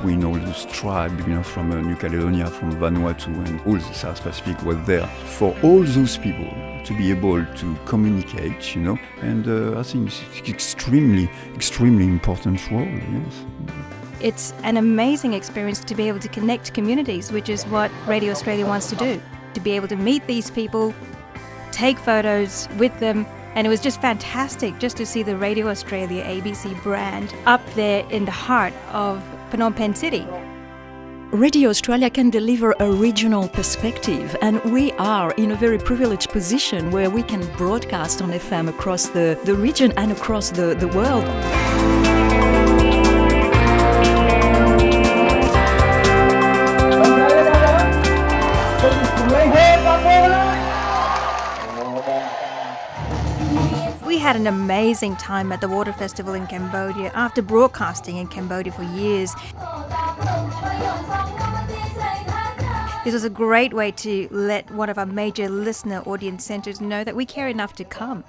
between all those tribes, from New Caledonia, from Vanuatu, and all the South Pacific was there. For all those people to be able to communicate, and I think it's extremely, extremely important role, yes. It's an amazing experience to be able to connect communities, which is what Radio Australia wants to do. To be able to meet these people, take photos with them, and it was just fantastic just to see the Radio Australia ABC brand up there in the heart of Phnom Penh City. Radio Australia can deliver a regional perspective, and we are in a very privileged position where we can broadcast on FM across the region and across the world. We had an amazing time at the Water Festival in Cambodia after broadcasting in Cambodia for years. This was a great way to let one of our major listener audience centres know that we care enough to come.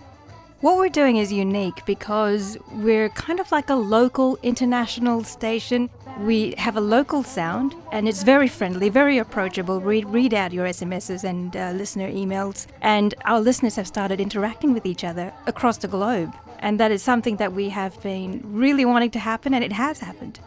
What we're doing is unique because we're kind of like a local international station. We have a local sound and it's very friendly, very approachable. We read out your SMSs and listener emails, and our listeners have started interacting with each other across the globe. And that is something that we have been really wanting to happen, and it has happened.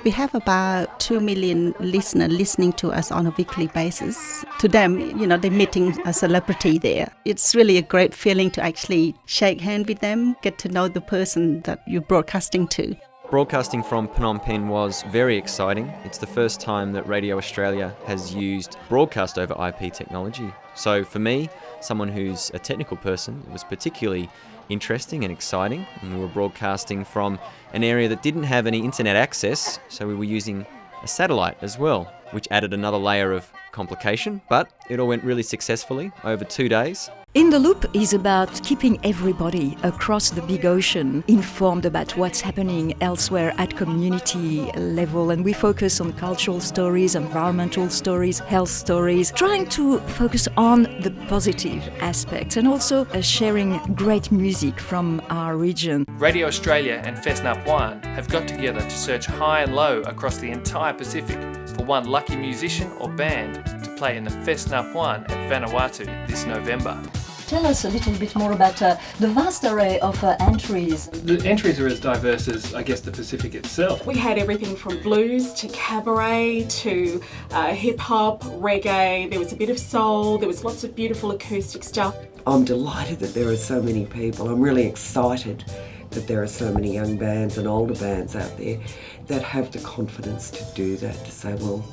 We have about 2 million listeners listening to us on a weekly basis. To them, they're meeting a celebrity there. It's really a great feeling to actually shake hands with them, get to know the person that you're broadcasting to. Broadcasting from Phnom Penh was very exciting. It's the first time that Radio Australia has used broadcast over IP technology. So for me, someone who's a technical person, it was particularly interesting and exciting. And we were broadcasting from an area that didn't have any internet access, so we were using a satellite as well, which added another layer of complication, but it all went really successfully over 2 days. In the Loop is about keeping everybody across the big ocean informed about what's happening elsewhere at community level, and we focus on cultural stories, environmental stories, health stories, trying to focus on the positive aspects and also sharing great music from our region. Radio Australia and Fes Nap Wan have got together to search high and low across the entire Pacific for one lucky musician or band to play in the Fes Nap Wan at Vanuatu this November. Tell us a little bit more about the vast array of entries. The entries are as diverse as, I guess, the Pacific itself. We had everything from blues to cabaret to hip-hop, reggae, there was a bit of soul, there was lots of beautiful acoustic stuff. I'm delighted that there are so many people. I'm really excited that there are so many young bands and older bands out there that have the confidence to do that, to say, well,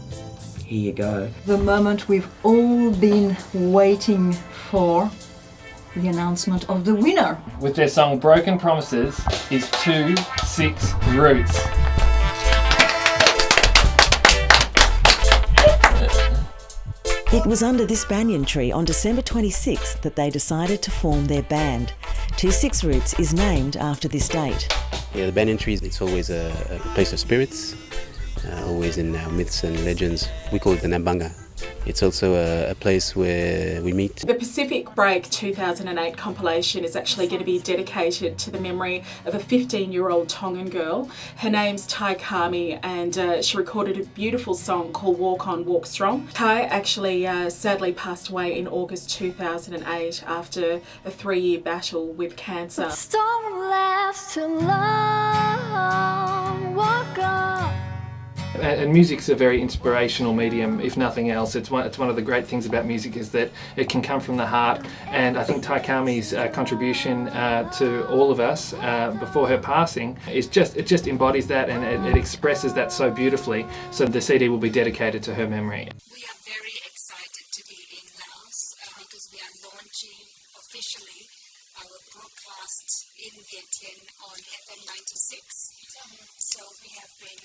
here you go. The moment we've all been waiting for, the announcement of the winner. With their song Broken Promises is 2-6 Roots. It was under this banyan tree on December 26th that they decided to form their band. 2-6 Roots is named after this date. Yeah, the banyan tree, it's always a place of spirits, always in our myths and legends. We call it the Nambanga. It's also a place where we meet. The Pacific Break 2008 compilation is actually going to be dedicated to the memory of a 15-year-old Tongan girl. Her name's Tai Kami, and she recorded a beautiful song called Walk On, Walk Strong. Tai actually sadly passed away in August 2008 after a 3-year battle with cancer. Don't last too long, walk on. And music's a very inspirational medium, if nothing else. It's one of the great things about music is that it can come from the heart, and I think Tai Kami's contribution to all of us before her passing it just embodies that, and it expresses that so beautifully. So the CD will be dedicated to her memory. We are very excited to be in Laos because we are launching officially our broadcasts in Vientiane on FM 96. So we have been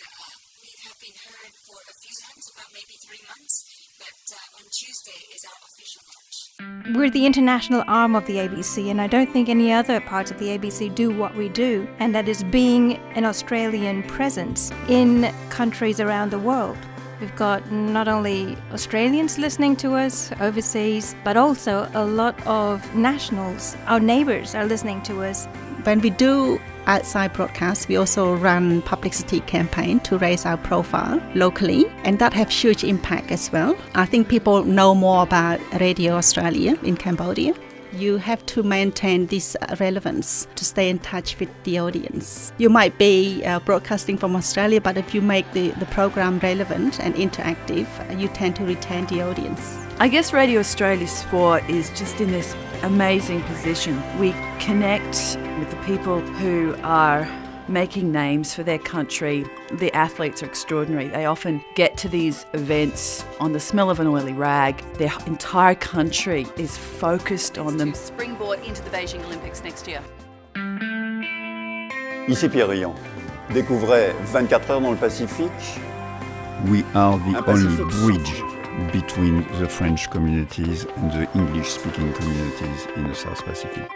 heard for a few months, about maybe 3 months, but on Tuesday is our official launch. We're the international arm of the ABC, and I don't think any other parts of the ABC do what we do, and that is being an Australian presence in countries around the world. We've got not only Australians listening to us overseas, but also a lot of nationals. Our neighbours are listening to us. When we do Outside broadcast, we also run publicity campaign to raise our profile locally, and that have huge impact as well. I think people know more about Radio Australia in Cambodia. You have to maintain this relevance to stay in touch with the audience. You might be broadcasting from Australia, but if you make the program relevant and interactive, you tend to retain the audience. I guess Radio Australia Sport is just in this amazing position. We connect with the people who are making names for their country. The athletes are extraordinary. They often get to these events on the smell of an oily rag. Their entire country is focused on them. Springboard into the Beijing Olympics next year. Ici Pierre Riant. Découvrez 24 heures dans le Pacifique. We are the only bridge between the French communities and the English-speaking communities in the South Pacific.